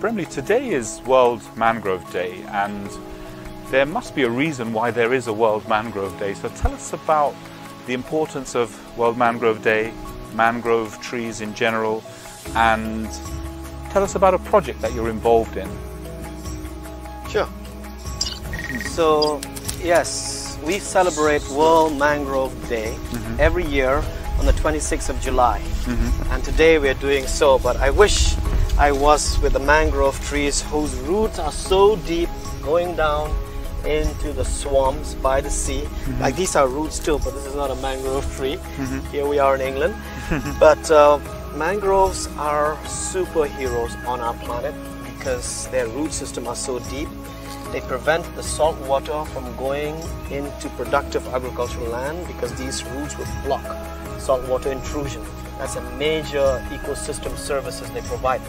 Bremley, today is World Mangrove Day, and there must be a reason why there is a World Mangrove Day. So tell us about the importance of World Mangrove Day, mangrove trees in general, and tell us about a project that you're involved in. Sure. So, yes, we celebrate World Mangrove Day every year on the 26th of July. And today we're doing so, but I wish I was with the mangrove trees whose roots are so deep, going down into the swamps by the sea. Like these are roots too, but this is not a mangrove tree. Here we are in England. But mangroves are superheroes on our planet because their root system are so deep. They prevent the salt water from going into productive agricultural land because these roots would block saltwater intrusion. That's a major ecosystem services they provide.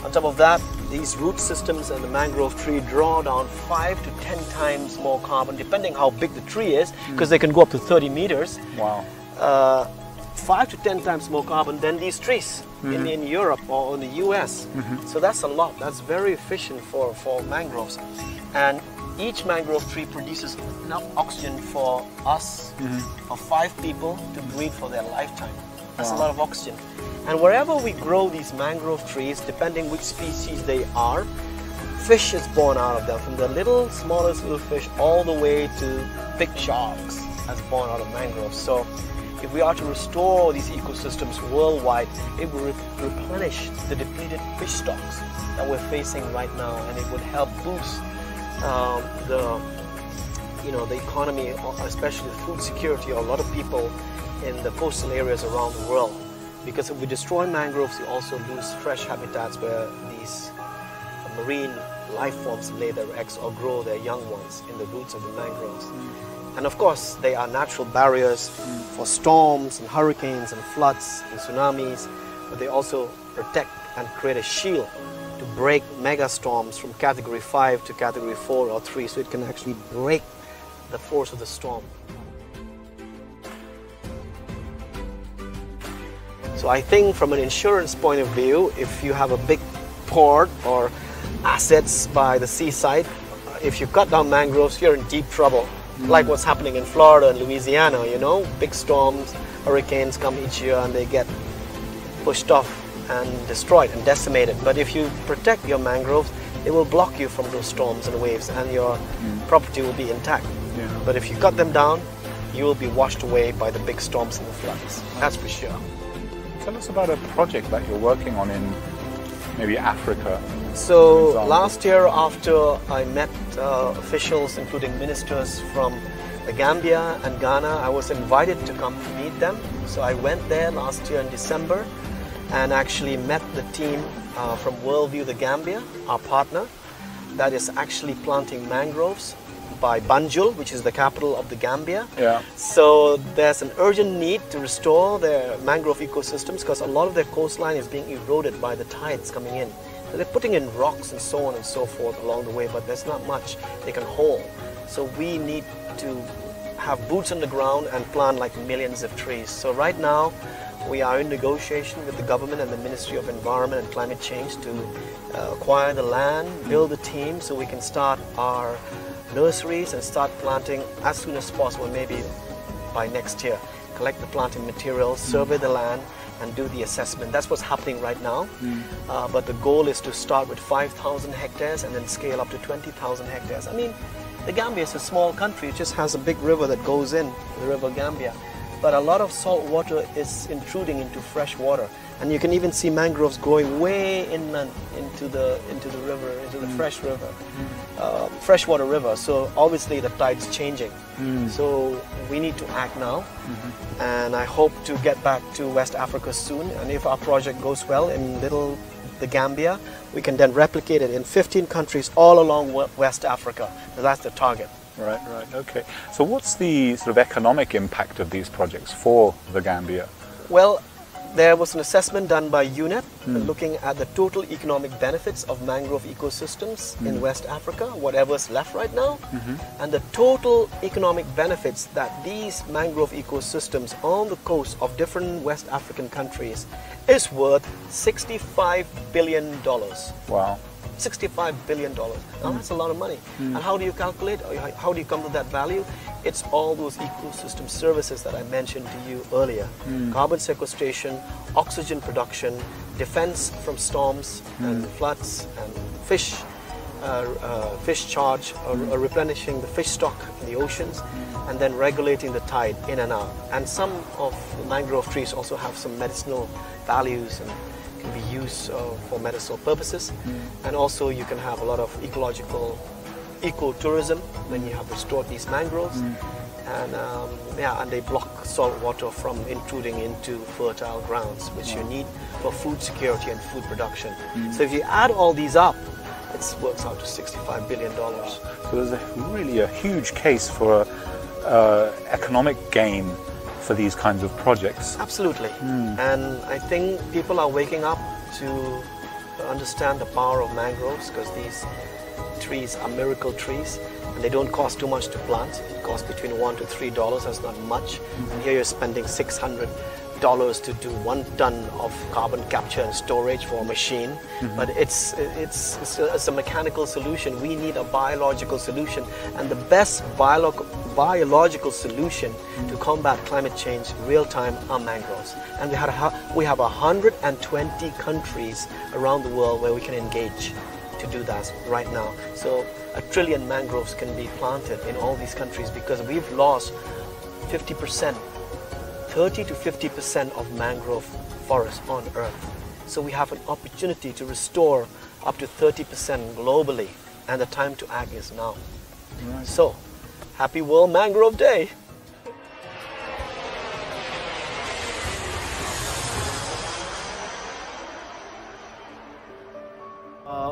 On top of that, these root systems and the mangrove tree draw down 5 to 10 times more carbon, depending how big the tree is, because they can go up to 30 meters. Wow. 5 to 10 times more carbon than these trees in Europe or in the US. So that's a lot. That's very efficient for mangroves. And each mangrove tree produces enough oxygen for us, for 5 people to breathe for their lifetime. That's a lot of oxygen. And wherever we grow these mangrove trees, depending which species they are, fish is born out of them, from the smallest little fish all the way to big sharks as born out of mangroves. So if we are to restore these ecosystems worldwide, it will replenish the depleted fish stocks that we're facing right now, and it would help boost the economy, especially the food security of a lot of people in the coastal areas around the world. Because if we destroy mangroves, we also lose fresh habitats where these marine life forms lay their eggs or grow their young ones in the roots of the mangroves. And of course, they are natural barriers for storms and hurricanes and floods and tsunamis, but they also protect and create a shield to break mega storms from category 5 to category 4 or 3, so it can actually break the force of the storm. So I think from an insurance point of view, if you have a big port or assets by the seaside, if you cut down mangroves, you're in deep trouble. Like what's happening in Florida and Louisiana, you know, big storms, hurricanes come each year and they get pushed off and destroyed and decimated. But if you protect your mangroves, it will block you from those storms and waves, and your property will be intact. But if you cut them down, you will be washed away by the big storms and the floods. That's for sure. Tell us about a project that you're working on in maybe Africa. So last year, after I met officials, including ministers from the Gambia and Ghana, I was invited to come meet them. So I went there last year in December and actually met the team from Worldview, the Gambia, our partner, that is actually planting mangroves by Banjul, which is the capital of the Gambia. So there's an urgent need to restore their mangrove ecosystems because a lot of their coastline is being eroded by the tides coming in. So they're putting in rocks and so on and so forth along the way, but there's not much they can hold. So we need to have boots on the ground and plant like millions of trees. So right now we are in negotiation with the government and the Ministry of Environment and Climate Change to acquire the land, build the team so we can start our nurseries and start planting as soon as possible, maybe by next year. Collect the planting materials, survey the land, and do the assessment. That's what's happening right now. But the goal is to start with 5,000 hectares and then scale up to 20,000 hectares. I mean, the Gambia is a small country. It just has a big river that goes in, the River Gambia. But a lot of salt water is intruding into fresh water. And you can even see mangroves growing way inland into the river, into the freshwater river. So obviously the tide's changing. So we need to act now. And I hope to get back to West Africa soon. And if our project goes well in the Gambia, we can then replicate it in 15 countries all along West Africa. So that's the target. Right, okay. So what's the sort of economic impact of these projects for the Gambia? Well, there was an assessment done by UNEP looking at the total economic benefits of mangrove ecosystems in West Africa, whatever's left right now, and the total economic benefits that these mangrove ecosystems on the coast of different West African countries is worth $65 billion. Wow. $65 billion. Now that's a lot of money. And how do you calculate? How do you come to that value? It's all those ecosystem services that I mentioned to you earlier. Carbon sequestration, oxygen production, defense from storms and floods, and fish charge, or replenishing the fish stock in the oceans, and then regulating the tide in and out. And some of the mangrove trees also have some medicinal values and can be used for medicinal purposes. And also you can have a lot of ecological ecotourism when you have restored these mangroves. And they block salt water from intruding into fertile grounds, which you need for food security and food production. So if you add all these up, it works out to $65 billion. So there's really a huge case for economic gain for these kinds of projects. Absolutely. And I think people are waking up to understand the power of mangroves, because these trees are miracle trees and they don't cost too much to plant. It costs between $1 to $3. That's not much. And here you're spending $600 to do 1 ton of carbon capture and storage for a machine. But it's a mechanical solution. We need a biological solution, and the best biological solution to combat climate change real time are mangroves. And we have 120 countries around the world where we can engage to do that right now. So 1 trillion mangroves can be planted in all these countries, because we've lost 50%. 30 to 50% of mangrove forests on Earth. So we have an opportunity to restore up to 30% globally, and the time to act is now. Right. So, happy World Mangrove Day!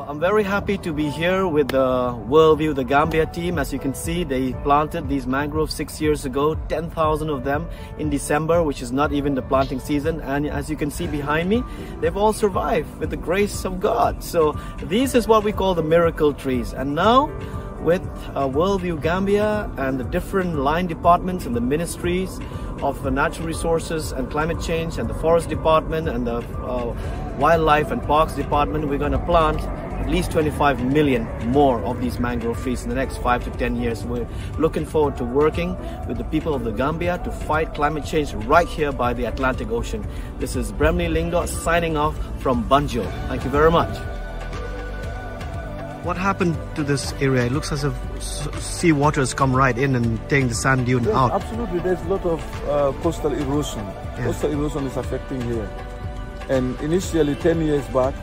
I'm very happy to be here with the Worldview, the Gambia team. As you can see, they planted these mangroves 6 years ago, 10,000 of them in December, which is not even the planting season. And as you can see behind me, they've all survived with the grace of God. So this is what we call the miracle trees. And now, with Worldview Gambia and the different line departments and the ministries of natural resources and climate change and the forest department and the wildlife and parks department, we're going to plant at least 25 million more of these mangrove trees in the next 5 to 10 years. We're looking forward to working with the people of the Gambia to fight climate change right here by the Atlantic Ocean. This is Bremley Lingdo signing off from Banjo. Thank you very much. What happened to this area? It looks as if sea water has come right in and taking the sand dune out. Absolutely, there's a lot of coastal erosion. Yeah. Coastal erosion is affecting here. And initially, 10 years back,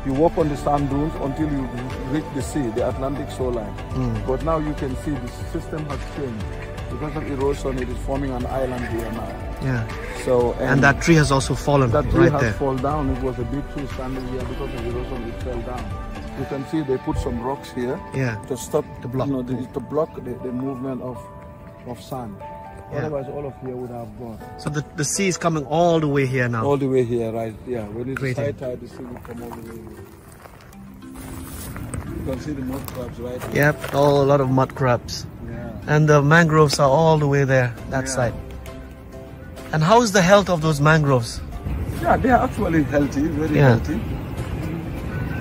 you walk on the sand dunes until you reach the sea, the Atlantic shoreline. But now you can see the system has changed. Because of erosion, it is forming an island here now. Yeah. So and that tree has also fallen. That tree right has there. fallen down. It was a big tree standing here. Because of erosion, it fell down. You can see they put some rocks here. Yeah. To stop the block. To block the movement of sand. Yeah. Otherwise, all of here would have gone. So the sea is coming all the way here now. All the way here, right? Yeah. When it's high tide, the sea will come all the way here. You can see the mud crabs right here. Yep, a lot of mud crabs. Yeah. And the mangroves are all the way there, that side. And how is the health of those mangroves? Yeah, they are actually healthy, very healthy.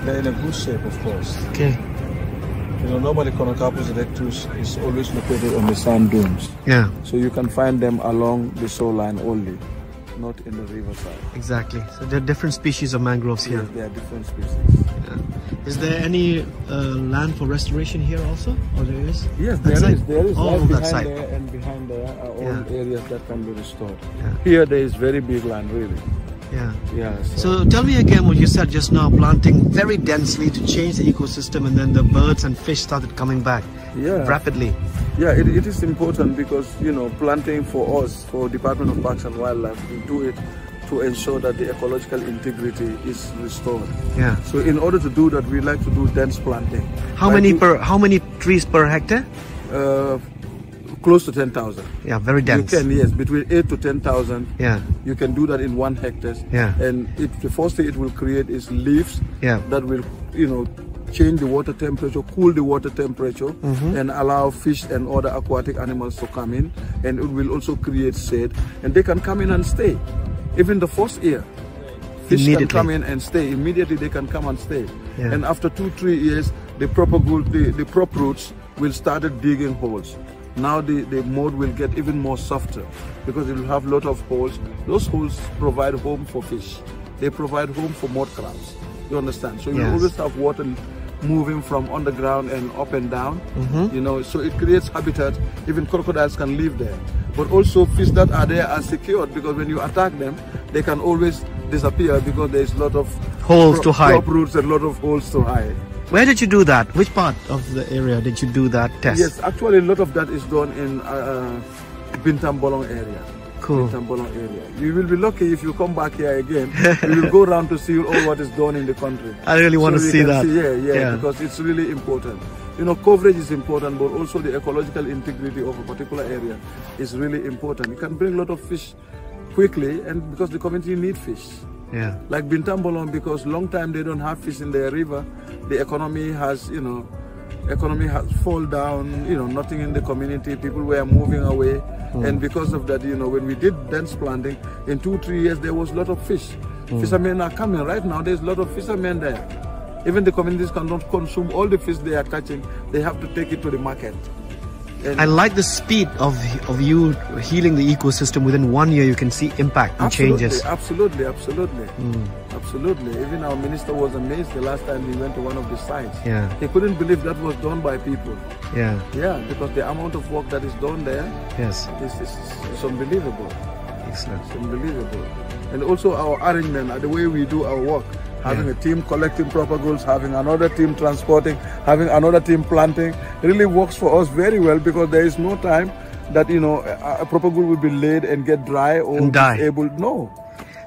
They're in a good shape, of course. Okay. You know, normally Conocapus rectus is always located on the sand dunes. Yeah. So you can find them along the shoreline only, not in the riverside. Exactly. So there are different species of mangroves here. Yes, there are different species. Yeah. Is there any land for restoration here also? Or there is? Yes, there is. There is. All right that behind side. there and behind there are all areas that can be restored. Yeah. Here there is very big land, really. Yeah. Yeah. So tell me again what you said just now, planting very densely to change the ecosystem, and then the birds and fish started coming back rapidly. Yeah, it is important because, you know, planting for us, for Department of Parks and Wildlife, we do it to ensure that the ecological integrity is restored. Yeah. So in order to do that, we like to do dense planting. How many trees per hectare? Close to 10,000. Yeah, very dense. You can, yes, between 8 to 10,000. Yeah. You can do that in 1 hectare. Yeah. And the first thing it will create is leaves that will, you know, change the water temperature, cool the water temperature, and allow fish and other aquatic animals to come in. And it will also create shade. And they can come in and stay. Even the first year, fish can come in and stay. Immediately they can come and stay. Yeah. And after 2-3 years, the prop roots will start digging holes. Now the mold will get even more softer because it will have a lot of holes. Those holes provide home for fish. They provide home for mud crabs. You understand? So you always have water moving from underground and up and down. You know, so it creates habitat. Even crocodiles can live there. But also fish that are there are secured because when you attack them, they can always disappear because there's a lot of holes to hide. Prop roots and a lot of holes to hide. Where did you do that? Which part of the area did you do that test? Yes, actually a lot of that is done in Bintam Bolong area. Cool. Bintam Bolong area. You will be lucky if you come back here again. You will go around to see all what is done in the country. I really want to see that. Yeah, because it's really important. You know, coverage is important, but also the ecological integrity of a particular area is really important. You can bring a lot of fish quickly, and because the community need fish. Yeah. Like Bintam Bolong, because long time they don't have fish in their river, the economy has, you know, fall down, you know, nothing in the community, people were moving away. And because of that, you know, when we did dense planting, in 2-3 years, there was a lot of fish. Fishermen are coming. Right now, there's a lot of fishermen there. Even the communities cannot consume all the fish they are catching. They have to take it to the market. And I like the speed of you healing the ecosystem. Within 1 year, you can see impact and changes. Absolutely. Even our minister was amazed the last time he went to one of the sites. Yeah. He couldn't believe that was done by people. Yeah. Yeah, because the amount of work that is done there is unbelievable. Excellent. It's unbelievable. And also our arrangement, the way we do our work. Having a team collecting propagules, having another team transporting, having another team planting, really works for us very well because there is no time that, you know, a propagule will be laid and get dry or disabled. No.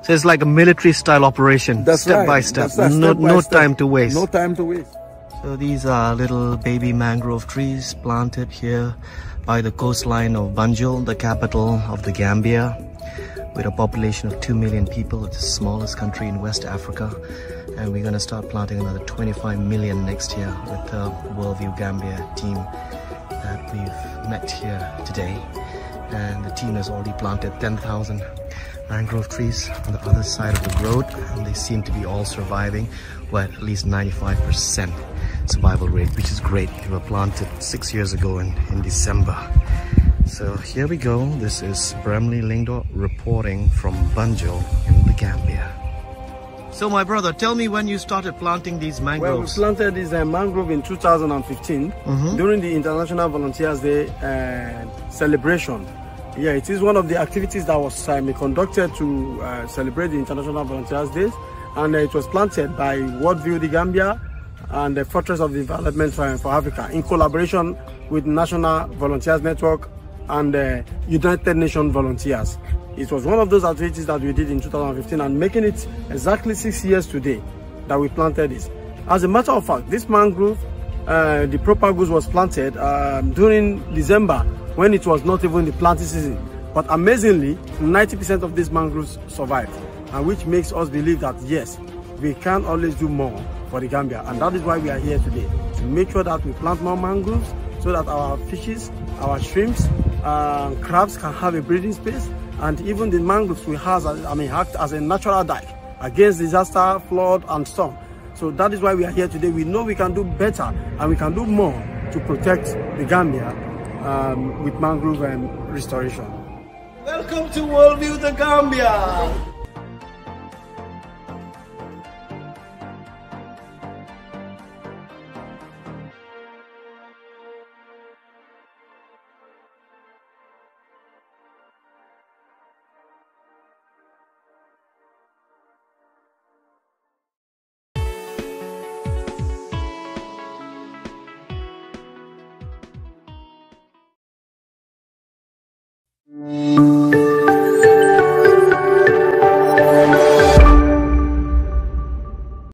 So it's like a military style operation, step by step. No time to waste. No time to waste. So these are little baby mangrove trees planted here by the coastline of Banjul, the capital of the Gambia. With a population of 2 million people, it's the smallest country in West Africa, and we're going to start planting another 25 million next year with the Worldview Gambia team that we've met here today. And the team has already planted 10,000 mangrove trees on the other side of the road, and they seem to be all surviving, at least 95% survival rate, which is great. They were planted 6 years ago in December. So here we go. This is Bramley Lingdo reporting from Banjul in the Gambia. So my brother, tell me when you started planting these mangroves. Well, we planted this mangrove in 2015 during the International Volunteers Day celebration. Yeah, it is one of the activities that was conducted to celebrate the International Volunteers Day, and it was planted by Worldview the Gambia and the Fortress of Development for Africa in collaboration with National Volunteers Network and United Nations Volunteers. It was one of those activities that we did in 2015, and making it exactly 6 years today that we planted this. As a matter of fact, this mangrove, the propagules was planted during December when it was not even the planting season. But amazingly, 90% of these mangroves survived, and which makes us believe that yes, we can always do more for the Gambia, and that is why we are here today, to make sure that we plant more mangroves so that our fishes, our shrimps, crabs can have a breeding space, and even the mangroves will act as a natural dike against disaster, flood and storm. So that is why we are here today. We know we can do better and we can do more to protect the Gambia with mangrove and restoration. Welcome to Worldview the Gambia.